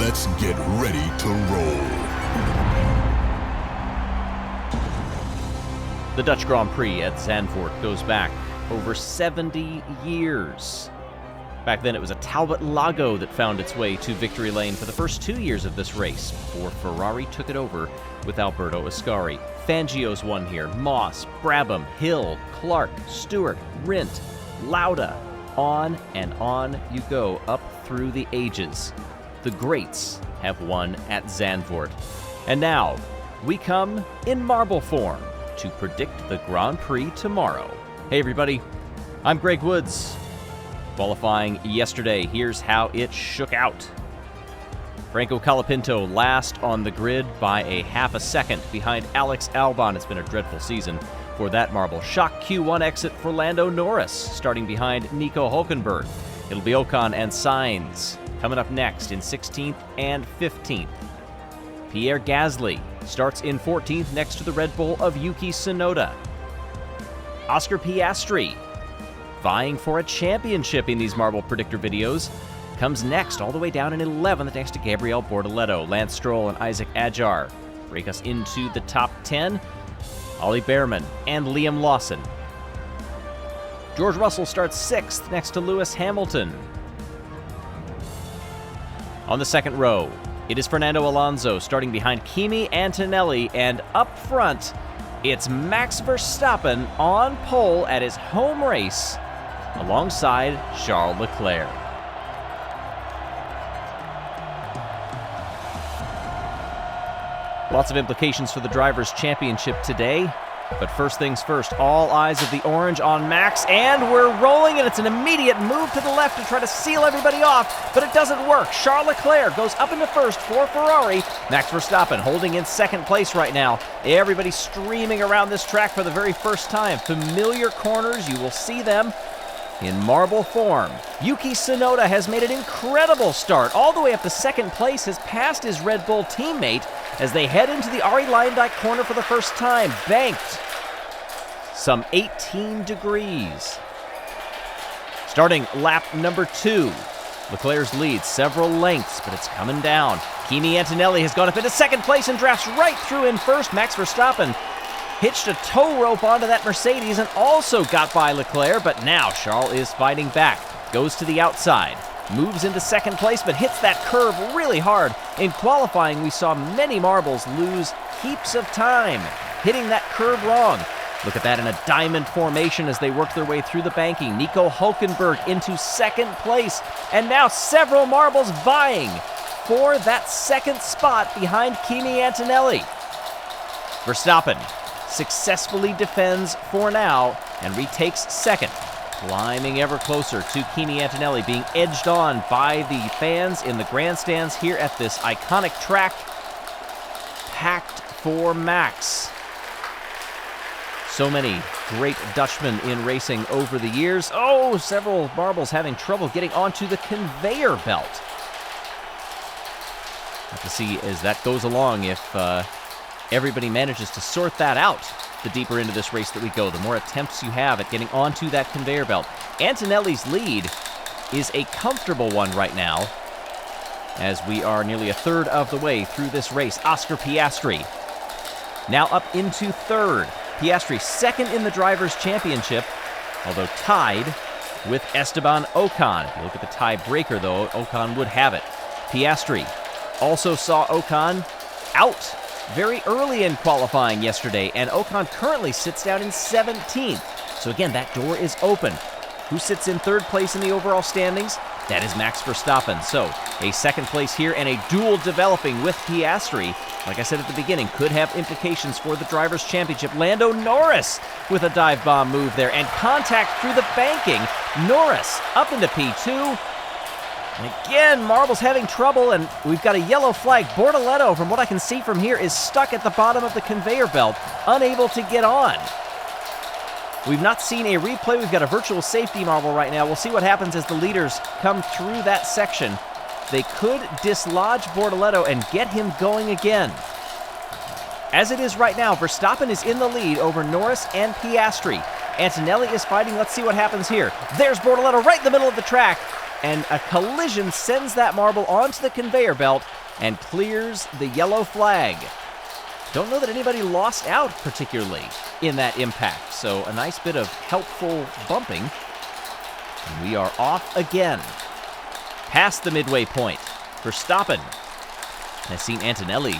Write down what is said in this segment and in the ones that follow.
Let's get ready to roll. The Dutch Grand Prix at Zandvoort goes back over 70 years. Back then it was a Talbot Lago that found its way to victory lane for the first 2 years of this race before Ferrari took it over with Alberto Ascari. Fangio's won here. Moss, Brabham, Hill, Clark, Stewart, Rindt, Lauda. On and on you go up through the ages. The greats have won at Zandvoort. And now we come in marble form to predict the Grand Prix tomorrow. Hey everybody, I'm Greg Woods. Qualifying yesterday, here's how it shook out. Franco Colapinto last on the grid by a half a second behind Alex Albon. It's been a dreadful season for that marble. Shock Q1 exit for Lando Norris, starting behind Nico Hülkenberg. It'll be Ocon and Sainz coming up next in 16th and 15th. Pierre Gasly starts in 14th next to the Red Bull of Yuki Tsunoda. Oscar Piastri, vying for a championship in these Marble Predictor videos, comes next all the way down in 11th next to Gabriel Bortoleto. Lance Stroll and Isaac Adjar break us into the top 10. Ollie Behrman and Liam Lawson. George Russell starts 6th next to Lewis Hamilton. On the second row, it is Fernando Alonso starting behind Kimi Antonelli, and up front, it's Max Verstappen on pole at his home race alongside Charles Leclerc. Lots of implications for the Drivers' Championship today. But first things first, all eyes of the orange on Max, and we're rolling, and it's an immediate move to the left to try to seal everybody off, but it doesn't work. Charles Leclerc goes up into first for Ferrari. Max Verstappen holding in second place right now. Everybody streaming around this track for the very first time. Familiar corners, you will see them in marble form. Yuki Tsunoda has made an incredible start. All the way up to second place, has passed his Red Bull teammate as they head into the Arie Luyendyk corner for the first time. Banked some 18 degrees. Starting lap number 2. Leclerc's lead several lengths, but it's coming down. Kimi Antonelli has gone up into second place and drafts right through in first. Max Verstappen hitched a tow rope onto that Mercedes and also got by Leclerc, but now Charles is fighting back. Goes to the outside, moves into second place, but hits that curve really hard. In qualifying, we saw many marbles lose heaps of time hitting that curve wrong. Look at that in a diamond formation as they work their way through the banking. Nico Hülkenberg into second place, and now several marbles vying for that second spot behind Kimi Antonelli. Verstappen successfully defends for now and retakes second, climbing ever closer to Kimi Antonelli, being edged on by the fans in the grandstands here at this iconic track, packed for Max. So many great Dutchmen in racing over the years. Oh, several marbles having trouble getting onto the conveyor belt. Have to see as that goes along if everybody manages to sort that out. The deeper into this race that we go, the more attempts you have at getting onto that conveyor belt. Antonelli's lead is a comfortable one right now, as we are nearly a third of the way through this race. Oscar Piastri now up into third. Piastri second in the Drivers' Championship, although tied with Esteban Ocon. If you look at the tiebreaker, though, Ocon would have it. Piastri also saw Ocon out very early in qualifying yesterday, and Ocon currently sits down in 17th. So again, that door is open. Who sits in third place in the overall standings? That is Max Verstappen. So a second place here and a duel developing with Piastri. Like I said at the beginning, could have implications for the Drivers' Championship. Lando Norris with a dive bomb move there, and contact through the banking. Norris up into P2. And again, marbles having trouble, and we've got a yellow flag. Bortoleto, from what I can see from here, is stuck at the bottom of the conveyor belt, unable to get on. We've not seen a replay. We've got a virtual safety marble right now. We'll see what happens as the leaders come through that section. They could dislodge Bortoleto and get him going again. As it is right now, Verstappen is in the lead over Norris and Piastri. Antonelli is fighting. Let's see what happens here. There's Bortoleto right in the middle of the track, and a collision sends that marble onto the conveyor belt, and clears the yellow flag. Don't know that anybody lost out particularly in that impact, so a nice bit of helpful bumping. And we are off again. Past the midway point. Verstappen has seen Antonelli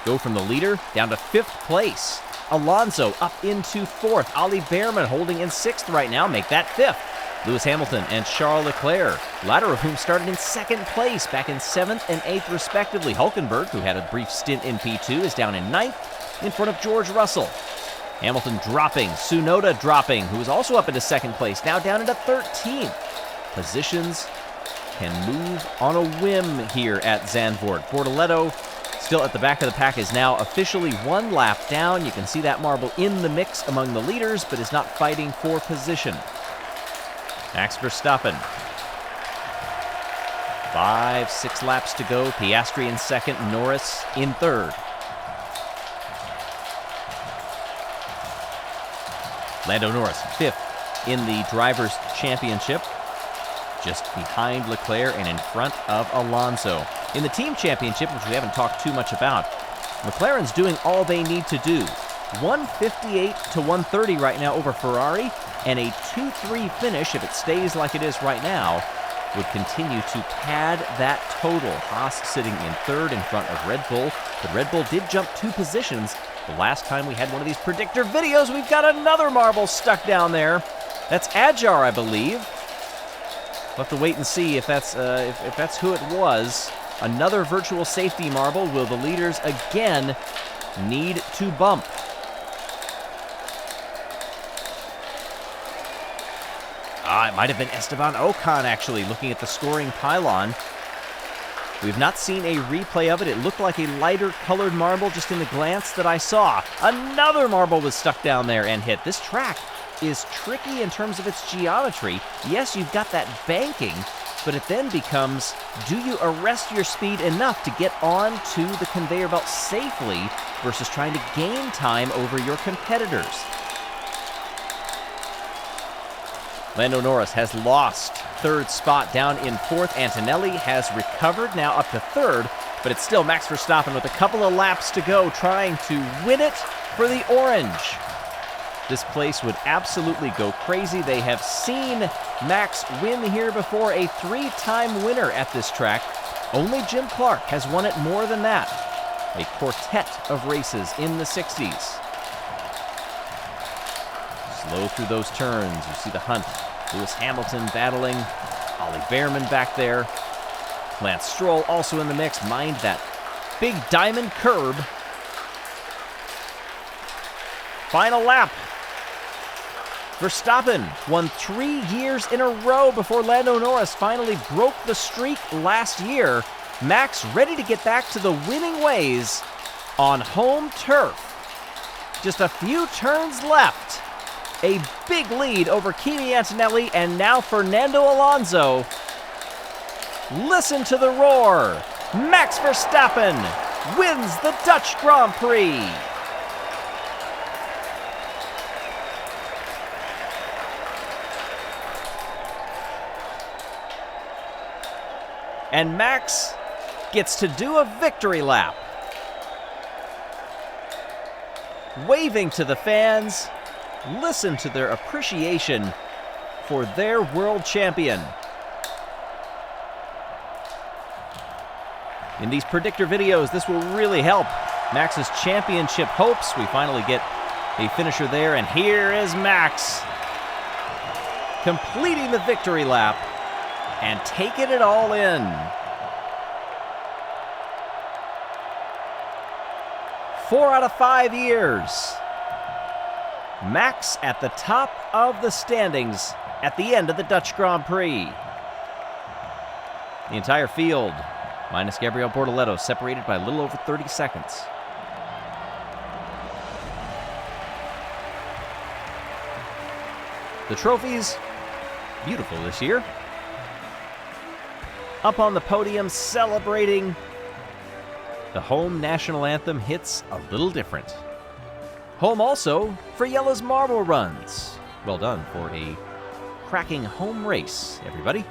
go from the leader down to 5th place. Alonso up into 4th. Ollie Behrman holding in 6th right now, make that 5th. Lewis Hamilton and Charles Leclerc, latter of whom started in 2nd place, back in 7th and 8th respectively. Hulkenberg, who had a brief stint in P2, is down in 9th in front of George Russell. Hamilton dropping, Tsunoda dropping, who was also up into 2nd place, now down into 13th. Positions can move on a whim here at Zandvoort. Bortoleto, still at the back of the pack, is now officially 1 lap down. You can see that marble in the mix among the leaders, but is not fighting for position. Max Verstappen. 5-6 laps to go. Piastri in 2nd, Norris in 3rd. Lando Norris 5th in the Drivers' Championship, just behind Leclerc and in front of Alonso. In the Team Championship, which we haven't talked too much about, McLaren's doing all they need to do. 158 to 130 right now over Ferrari, and a 2-3 finish, if it stays like it is right now, would continue to pad that total. Haas sitting in 3rd in front of Red Bull, but Red Bull did jump 2 positions. The last time we had one of these Predictor videos, we've got another marble stuck down there. That's Ajar, I believe. We'll have to wait and see if that's who it was. Another virtual safety marble. Will the leaders again need to bump? It might have been Esteban Ocon, actually, looking at the scoring pylon. We've not seen a replay of it. It looked like a lighter colored marble just in the glance that I saw. Another marble was stuck down there and hit. This track is tricky in terms of its geometry. Yes, you've got that banking, but it then becomes, do you arrest your speed enough to get onto the conveyor belt safely versus trying to gain time over your competitors? Lando Norris has lost 3rd spot down in 4th. Antonelli has recovered, now up to 3rd, but it's still Max Verstappen with a couple of laps to go, trying to win it for the orange. This place would absolutely go crazy. They have seen Max win here before, a 3-time winner at this track. Only Jim Clark has won it more than that. A quartet of races in the 60s. Slow through those turns. You see the hunt. Lewis Hamilton battling. Ollie Behrman back there. Lance Stroll also in the mix. Mind that big diamond curb. Final lap. Verstappen won 3 years in a row before Lando Norris finally broke the streak last year. Max ready to get back to the winning ways on home turf. Just a few turns left. A big lead over Kimi Antonelli, and now Fernando Alonso. Listen to the roar. Max Verstappen wins the Dutch Grand Prix. And Max gets to do a victory lap. Waving to the fans. Listen to their appreciation for their world champion. In these Predictor videos, this will really help Max's championship hopes. We finally get a finisher there, and here is Max completing the victory lap and taking it all in. Four out of 5 years. Max at the top of the standings at the end of the Dutch Grand Prix. The entire field, minus Gabriel Bortoleto, separated by a little over 30 seconds. The trophies, beautiful this year. Up on the podium, celebrating. The home national anthem hits a little different. Home also for Jelle's marble runs. Well done for a cracking home race, everybody.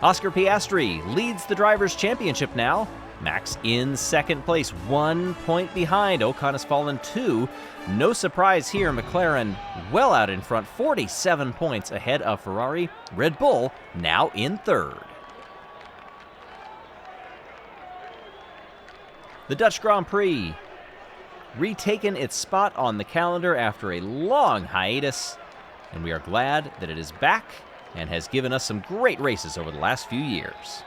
Oscar Piastri leads the Drivers' Championship now Max in second place, 1 point behind. Ocon has fallen 2. No surprise here, McLaren well out in front, 47 points ahead of Ferrari. Red Bull now in third. The Dutch Grand Prix retaken its spot on the calendar after a long hiatus, and we are glad that it is back and has given us some great races over the last few years.